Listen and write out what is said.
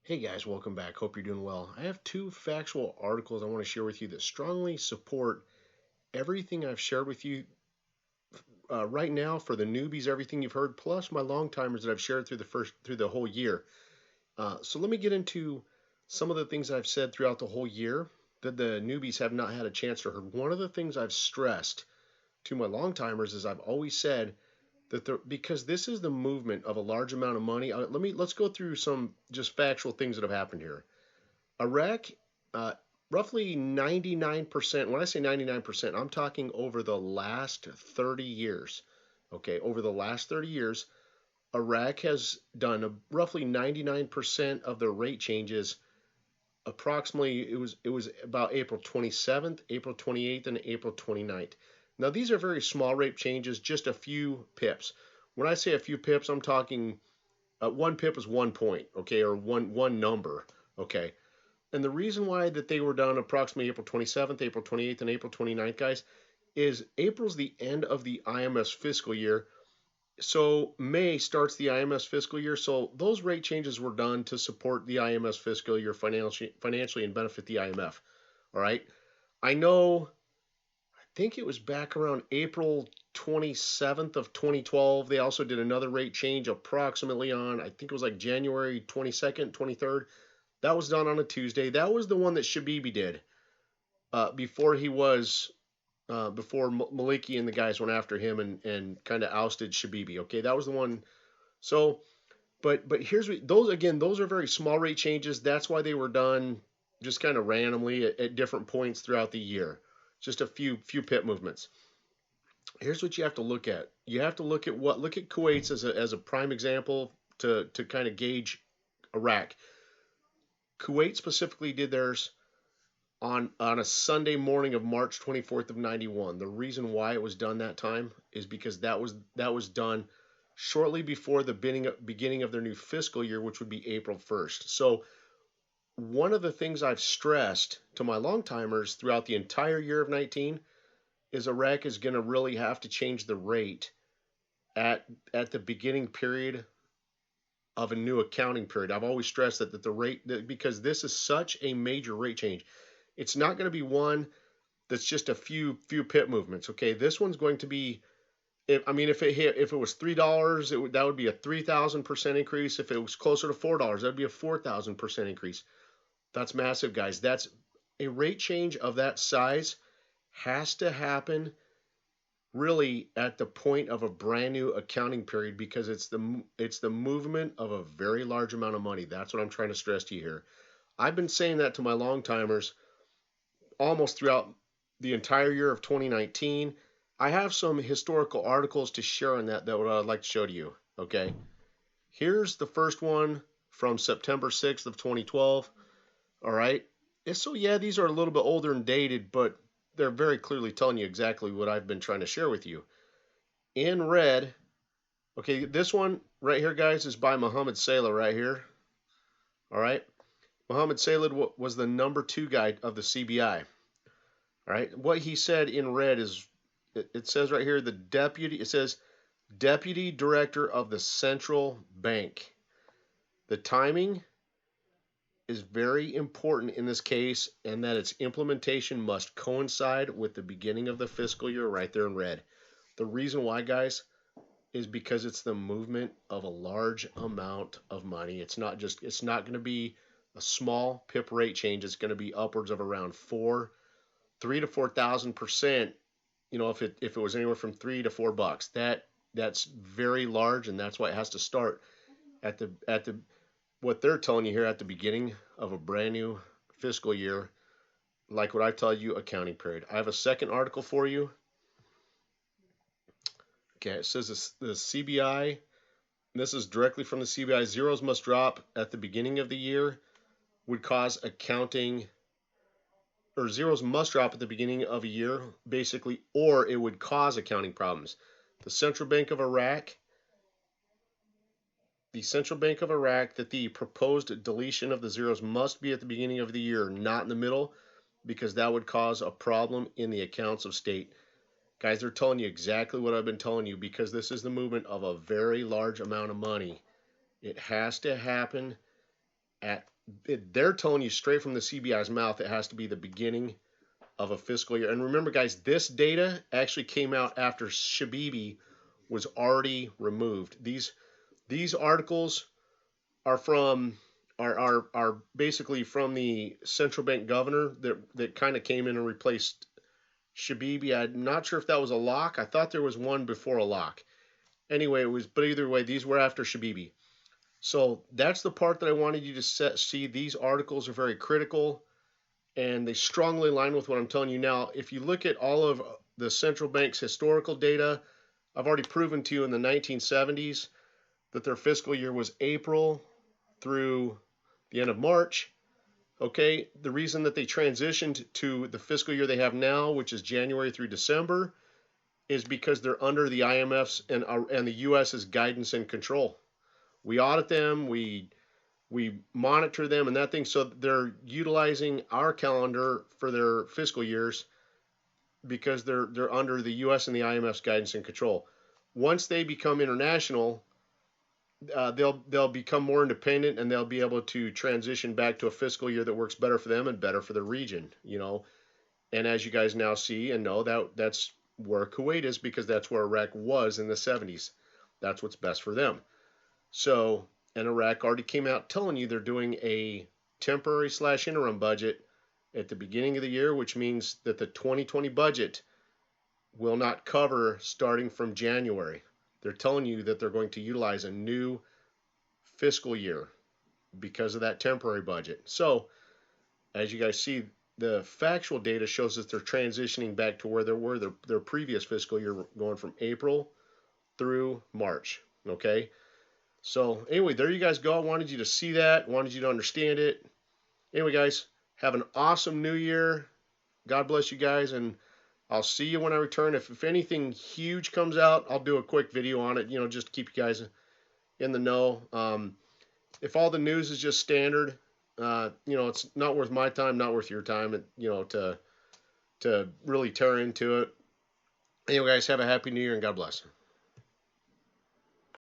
Hey guys, welcome back. Hope you're doing well. I have two factual articles I want to share with you that strongly support everything I've shared with you right now for the newbies, everything you've heard, plus my long timers that I've shared through the whole year. So let me get into some of the things I've said throughout the whole year that the newbies have not had a chance to hear. One of the things I've stressed to my long timers is I've always said that because this is the movement of a large amount of money. Let's go through some just factual things that have happened here. Iraq, uh, roughly 99%. When I say 99%, I'm talking over the last 30 years. Okay, over the last 30 years, Iraq has done roughly 99% of the rate changes. Approximately, it was about April 27th, April 28th, and April 29th. Now these are very small rate changes, just a few pips. When I say a few pips, I'm talking one pip is 1 point, okay, or one number, okay. And the reason why that they were done approximately April 27th, April 28th, and April 29th, guys, is April's the end of the IMS fiscal year. So May starts the IMS fiscal year. So those rate changes were done to support the IMS fiscal year financially and benefit the IMF. All right. I know, I think it was back around April 27th of 2012. They also did another rate change approximately on, I think it was like January 22nd, 23rd. That was done on a Tuesday. That was the one that Shabibi did before he was before Maliki and the guys went after him and kind of ousted Shabibi. Okay, that was the one. So, but here's what, those again. Those are very small rate changes. That's why they were done just kind of randomly at different points throughout the year. Just a few pit movements. Here's what you have to look at. You have to look at Kuwait's as a prime example to kind of gauge Iraq. Kuwait specifically did theirs on a Sunday morning of March 24th of 91. The reason why it was done that time is because that was done shortly before the beginning of their new fiscal year, which would be April 1st. So one of the things I've stressed to my long timers throughout the entire year of 19 is Iraq is going to really have to change the rate at the beginning period of a new accounting period. I've always stressed that the rate because this is such a major rate change. It's not going to be one that's just a few pit movements. Okay, this one's going to be. If it was $3, that would be a 3,000% increase. If it was closer to $4, that'd be a 4,000% increase. That's massive, guys. That's a rate change of that size has to happen really at the point of a brand new accounting period because it's the movement of a very large amount of money. That's what I'm trying to stress to you here. I've been saying that to my long timers almost throughout the entire year of 2019. I have some historical articles to share on that what I'd like to show to you. Okay, here's the first one from September 6th of 2012. All right, and so yeah, these are a little bit older and dated, but they're very clearly telling you exactly what I've been trying to share with you. In red, okay, this one right here, guys, is by Mohammed Salah right here. All right, Mohammed Salah was the number 2 guy of the CBI. All right, what he said in red is it says right here it says deputy director of the central bank. The timing is very important in this case, and that its implementation must coincide with the beginning of the fiscal year right there in red. The reason why, guys, is because it's the movement of a large amount of money. It's not going to be a small pip rate change. It's going to be upwards of around 3 to 4,000%. If it was anywhere from $3 to $4, that's very large, and that's why it has to start at the what they're telling you here at the beginning of a brand new fiscal year, like what I tell you, accounting period. I have a second article for you. Okay, it says the CBI. This is directly from the CBI. Zeros must drop at the beginning of the year would cause accounting, or zeros must drop at the beginning of a year, basically, or it would cause accounting problems. The Central Bank of Iraq that the proposed deletion of the zeros must be at the beginning of the year, not in the middle, because that would cause a problem in the accounts of state. Guys, they're telling you exactly what I've been telling you because this is the movement of a very large amount of money. It has to happen at they're telling you straight from the CBI's mouth it has to be the beginning of a fiscal year. And remember, guys, this data actually came out after Shabibi was already removed. These articles are from are basically from the central bank governor that kind of came in and replaced Shabibi. I'm not sure if that was a lock. I thought there was one before a lock. Anyway, it was, but either way, these were after Shabibi. So that's the part that I wanted you to see. These articles are very critical and they strongly align with what I'm telling you now. If you look at all of the central bank's historical data, I've already proven to you in the 1970s that their fiscal year was April through the end of March. Okay, the reason that they transitioned to the fiscal year they have now, which is January through December, is because they're under the IMF's and the US's guidance and control. We audit them, we monitor them and that thing, so they're utilizing our calendar for their fiscal years because they're under the US and the IMF's guidance and control. Once they become international, they'll become more independent and they'll be able to transition back to a fiscal year that works better for them and better for the region, you know. And as you guys now see and know, that's where Kuwait is, because that's where Iraq was in the 70s. That's what's best for them. So, and Iraq already came out telling you they're doing a temporary / interim budget at the beginning of the year, which means that the 2020 budget will not cover starting from January. They're telling you that they're going to utilize a new fiscal year because of that temporary budget. So, as you guys see, the factual data shows that they're transitioning back to where they were their previous fiscal year, going from April through March. Okay? So, anyway, there you guys go. I wanted you to see that, wanted you to understand it. Anyway, guys, have an awesome new year. God bless you guys, and I'll see you when I return. If anything huge comes out, I'll do a quick video on it, just to keep you guys in the know. If all the news is just standard, it's not worth my time, not worth your time, to really tear into it. Anyway, guys, have a happy new year and God bless.